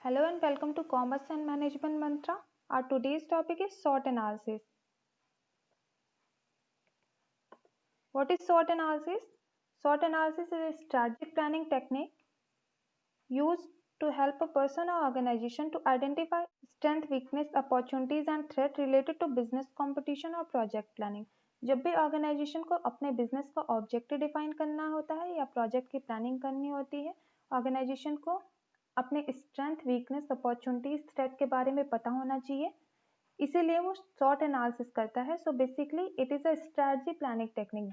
Hello and welcome to Commerce and Management Mantra. Our today's topic is SWOT analysis. What is SWOT analysis? SWOT analysis is a strategic planning technique used to help a person or organization to identify strength, weakness, opportunities and threat related to business competition और project planning. जब भी organisation को अपने business का objective define करना होता है या प्रोजेक्ट की प्लानिंग करनी होती है, ऑर्गेनाइजेशन को अपने स्ट्रेंथ, वीकनेस, अपॉर्चुनिटीज, थ्रेट के बारे में पता होना चाहिए, इसीलिए वो SWOT एनालिसिस करता है. So basically it is a strategy planning technique.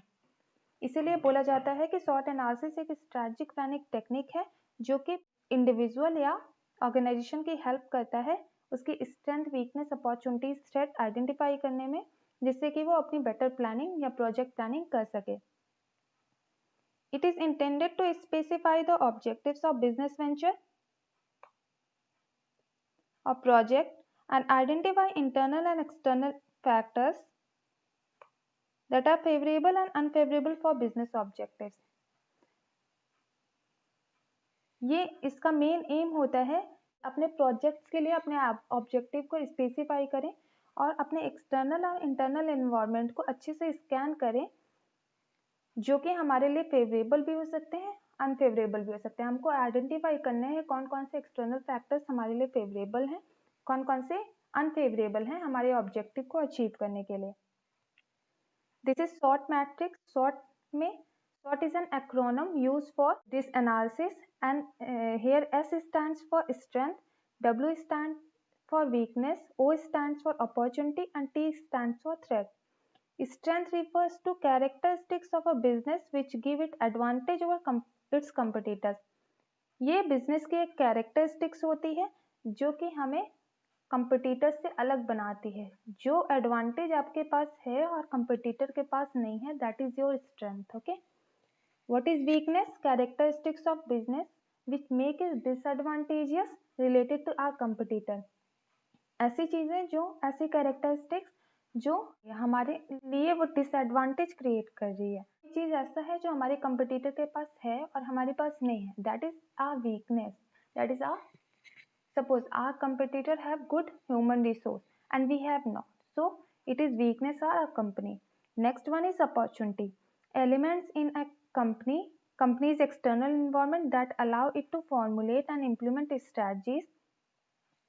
इसीलिए बोला जाता है कि SWOT एनालिसिस एक स्ट्रैटेजिक प्लानिंग टेक्निक है जो कि इंडिविजुअल या ऑर्गेनाइजेशन की हेल्प करता है उसकी strength, weakness, opportunities, threat identify करने में, जिससे कि वो अपनी बेटर प्लानिंग या प्रोजेक्ट प्लानिंग कर सके. It is intended to specify the objectives of business venture or project and identify internal and external factors that are favorable and unfavorable for business objectives. ये इसका मेन एम होता है अपने projects के लिए अपने ऑब्जेक्टिव को स्पेसिफाई करें और अपने एक्सटर्नल और इंटरनल एनवायरनमेंट को अच्छे से स्कैन करें, जो कि हमारे लिए फेवरेबल भी हो सकते हैं, अनफेवरेबल भी हो सकते हैं. हमको आइडेंटिफाई करने हैं कौन कौन से एक्सटर्नल फैक्टर्स हमारे लिए फेवरेबल हैं, कौन कौन से अनफेवरेबल हैं हमारे ऑब्जेक्टिव को अचीव करने के लिए. This is SWOT matrix. SWOT is an acronym use for this analysis and here S stands for strength, W stand for weakness, O stands for opportunity and T stands for threat. Strength refers to characteristics of a business which give it advantage over its competitors. ये business की एक characteristics होती है जो कि हमें competitors से अलग बनाती है. जो एडवांटेज आपके पास है और कंपटीटर के पास नहीं है, that is your strength. Okay. What is weakness? Characteristics of business which make it disadvantageous related to our competitor. ऐसी चीजें जो ऐसी कैरेक्टरिस्टिक्स जो हमारे लिए वो डिसएडवांटेज क्रिएट कर रही है. चीज ऐसा है जो हमारे कंपटीटर के पास है और हमारे पास नहीं है, that is our weakness. That is our, suppose our competitor have good human resource and we have not, so it is weakness of our company. Next one is opportunity. Elements in a company's external environment that allow it to formulate and implement strategies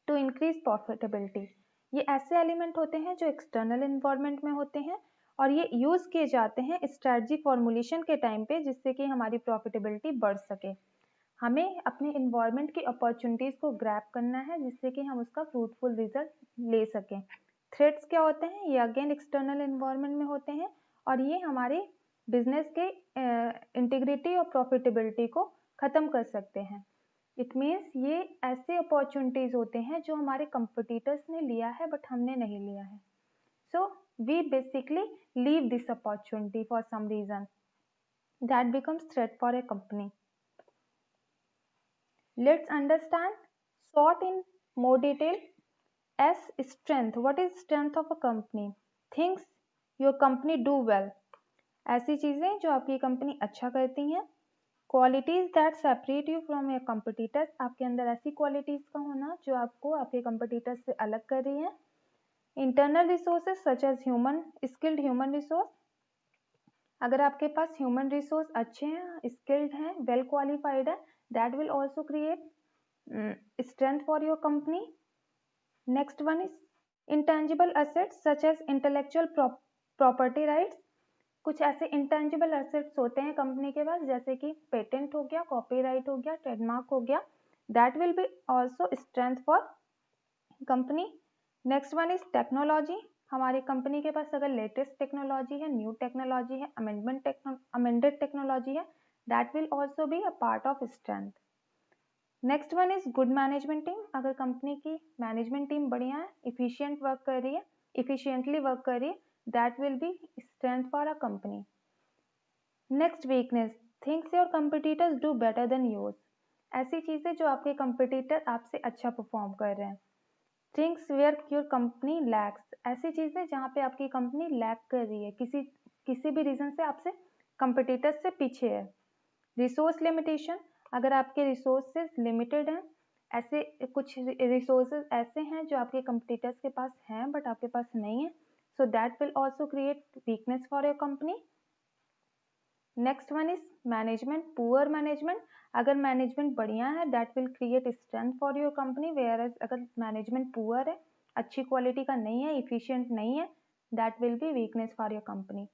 to increase profitability. ये ऐसे element होते हैं जो external environment में होते हैं और ये यूज किए जाते हैं स्ट्रेटजी फॉर्मुलेशन के टाइम पे, जिससे कि हमारी प्रॉफिटेबिलिटी बढ़ सके. हमें अपने इन्वायरमेंट की अपॉर्चुनिटीज को ग्रैब करना है जिससे कि हम उसका फ्रूटफुल रिजल्ट ले सकें. थ्रेट्स क्या होते हैं? ये अगेन एक्सटर्नल इन्वायरमेंट में होते हैं और ये हमारे बिजनेस के इंटीग्रिटी और प्रॉफिटेबिलिटी को खत्म कर सकते हैं. इट मीन्स ये ऐसे अपॉर्चुनिटीज होते हैं जो हमारे कंपटीटर्स ने लिया है बट हमने नहीं लिया है. So we basically leave this opportunity for some reason that becomes threat for a company. Let's understand SWOT in more detail. S, strength. What is strength of a company? Things your company do well. ऐसी चीजें जो आपकी company अच्छा करती हैं. Qualities that separate you from your competitors. आपके अंदर ऐसी क्वालिटीज का होना जो आपको आपके कंपटीटर्स से अलग कर रही हैं. Internal resources such as skilled human resource. अगर आपके पास ह्यूमन रिसोर्स अच्छे हैं, स्किल्ड हैं, वेल क्वालिफाइड है, that will also create strength for your company. Next one is intangible assets such as intellectual property rights. कुछ ऐसे intangible assets होते हैं कंपनी के पास, जैसे कि पेटेंट हो गया, कॉपीराइट हो गया, ट्रेडमार्क हो गया, that will be also strength for company. Next one is technology. हमारी कंपनी के पास अगर लेटेस्ट टेक्नोलॉजी है, न्यू टेक्नोलॉजी है, अमेंडेड टेक्नोलॉजी है, that will also be a part of strength. Next one is good management team. अगर company की management team बढ़िया है, इफिशियंटली वर्क कर रही है, that will B strength for a company. Next weakness. Things your competitors do better than yours. ऐसी चीजें जो आपके कंपटीटर आपसे अच्छा परफॉर्म कर रहे हैं. Things where your company lacks. ऐसी चीजें जहाँ पे आपकी कंपनी लैक कर रही है, किसी भी रीजन से आपसे कंपटीटर से पीछे है. Resource limitation. अगर आपके रिसोर्सेज लिमिटेड हैं ऐसे कुछ रिसोर्सेज ऐसे हैं जो आपके कंपटीटर्स के पास हैं बट आपके पास नहीं है, so that will also create weakness for your company. Next one is management, poor management. अगर मैनेजमेंट बढ़िया है that will create strength for your company, whereas अगर मैनेजमेंट पुअर है, अच्छी क्वालिटी का नहीं है, इफिशियंट नहीं है, that will be weakness for your company.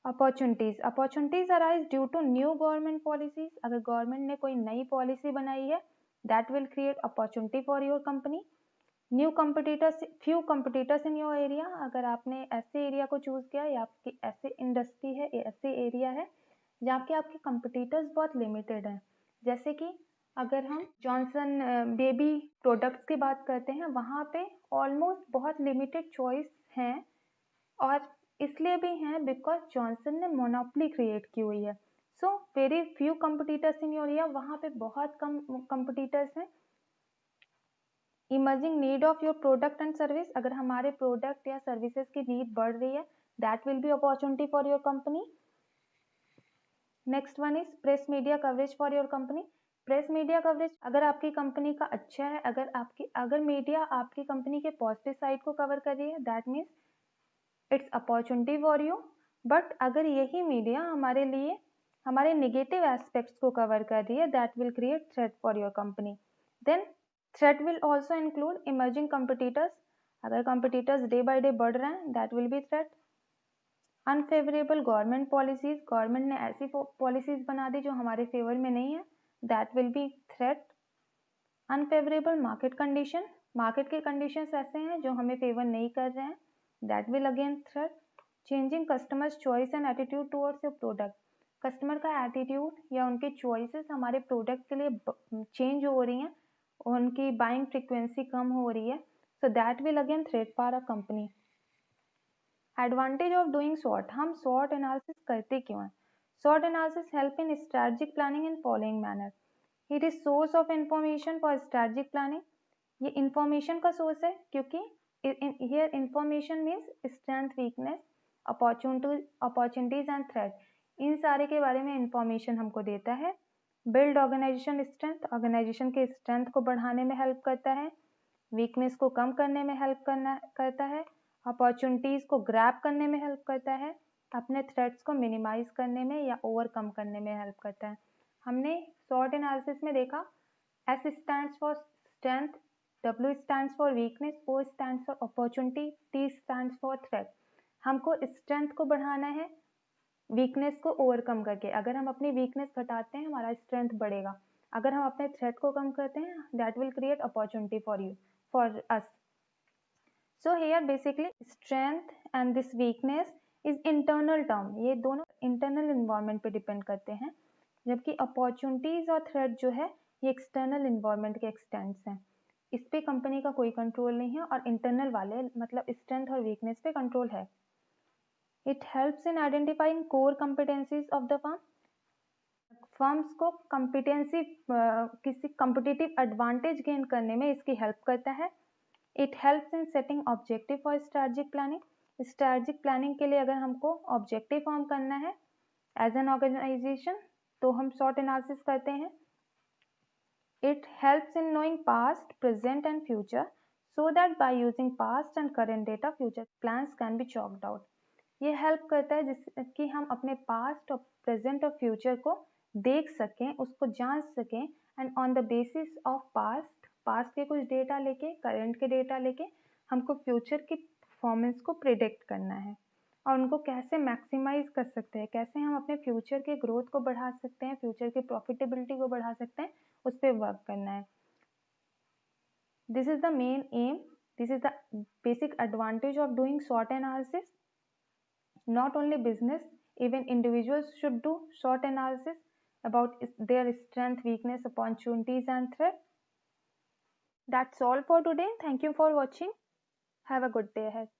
Opportunities arise due to new government policies. अगर गवर्नमेंट ने कोई नई पॉलिसी बनाई है that will create opportunity for your company. New competitors, few competitors in your area. अगर आपने ऐसे एरिया को चूज किया या आपकी ऐसे इंडस्ट्री है, ऐसे एरिया है जहाँ के आपके कंपटीटर्स बहुत लिमिटेड हैं, जैसे कि अगर हम जॉनसन बेबी प्रोडक्ट्स की बात करते हैं, वहाँ पे ऑलमोस्ट बहुत लिमिटेड चॉइस हैं, और इसलिए भी हैं बिकॉज जॉनसन ने मोनोपोली क्रिएट की हुई है। So very few competitors in your area, वहाँ पे बहुत कम कंपटीटर्स हैं। Emerging need of your product and service. अगर हमारे प्रोडक्ट या सर्विसेज की नीड बढ़ रही है that will B opportunity for your company. Next one is press media coverage for your company. Press media coverage अगर आपकी कंपनी का अच्छा है, अगर मीडिया आपकी कंपनी के पॉजिटिव साइड को कवर कर रही है that means it's opportunity for you. But अगर यही मीडिया हमारे लिए हमारे नेगेटिव एस्पेक्ट्स को कवर कर रही है that will create threat for your company. Then threat will also include emerging competitors. अगर कंपटीटर्स डे बाय डे बढ़ रहे हैं that will be threat. Unfavourable government policies, government ने ऐसी पॉलिसीज बना दी जो हमारे फेवर में नहीं है that will be threat. Unfavourable market condition, market के कंडीशंस ऐसे हैं जो हमें फेवर नहीं कर रहे हैं that will again threat. Changing customers choice and attitude towards your product. Customer का एटीट्यूड या उनके चॉइसेस हमारे प्रोडक्ट के लिए चेंज हो रही हैं, उनकी बाइंग फ्रीक्वेंसी कम हो रही है, so that will again threat for a company. Advantage of doing SWOT, हम सॉर्ट एनालिसिस करते क्यों हैं? SWOT analysis help in strategic planning in following manner. It is source of information for strategic planning. ये information का source है क्योंकि here information means strength, weakness, opportunities and threat, इन सारे के बारे में इंफॉर्मेशन हमको देता है। बिल्ड ऑर्गेनाइजेशन स्ट्रेंथ, ऑर्गेनाइजेशन के स्ट्रेंथ को बढ़ाने में हेल्प करता है, वीकनेस को कम करने में हेल्प करता है, अपॉर्चुनिटीज को ग्रैब करने में हेल्प करता है, अपने थ्रेट्स को मिनिमाइज करने में या ओवरकम करने में हेल्प करता है। हमने सॉर्ट एनालिसिस में देखा S stands for strength, W stands for weakness, O stands for opportunity, T stands for threat। हमको स्ट्रेंथ को बढ़ाना है वीकनेस को ओवरकम करके। अगर हम अपनी वीकनेस घटाते हैं हमारा स्ट्रेंथ बढ़ेगा, अगर हम अपने थ्रेट को कम करते हैं that will create opportunity for us. So here basically strength and this weakness is internal term, ये दोनों इंटरनल इन्वायरमेंट पे डिपेंड करते हैं, जबकि अपॉर्चुनिटीज और थ्रेट जो है ये एक्सटर्नल इन्वायरमेंट के एक्सटेंट्स हैं, इस पे कंपनी का कोई कंट्रोल नहीं है, और इंटरनल वाले मतलब स्ट्रेंथ और वीकनेस पे कंट्रोल है। It helps in identifying core competencies of the firm. Firms को कॉम्पिटेंसी किसी कॉम्पिटिटिव एडवांटेज गेन करने में इसकी हेल्प करता है। It helps in setting objective for strategic planning. Strategic planning के लिए अगर हमको ऑब्जेक्टिव फॉर्म करना है एज एन ऑर्गेनाइजेशन तो हम सॉर्ट एनालिसिस करते हैं। It helps in knowing past, present and future so that by using past and current data, future plans can be chalked out। ये हेल्प करता है जिसकी हम अपने पास्ट और प्रेजेंट और फ्यूचर को देख सकें, उसको जांच सकें, and on the basis of past के कुछ डेटा लेके, करंट के डेटा लेके हमको फ्यूचर की परफॉर्मेंस को प्रिडिक्ट करना है और उनको कैसे मैक्सिमाइज कर सकते हैं, कैसे हम अपने फ्यूचर के ग्रोथ को बढ़ा सकते हैं, फ्यूचर की प्रॉफिटेबिलिटी को बढ़ा सकते हैं, उस पर वर्क करना है। This is the main M, this is the basic advantage of doing SWOT analysis। Not only business, even individuals should do SWOT analysis about their strength, weakness, opportunities and threat। That's all for today. Thank you for watching. Have a good day ahead.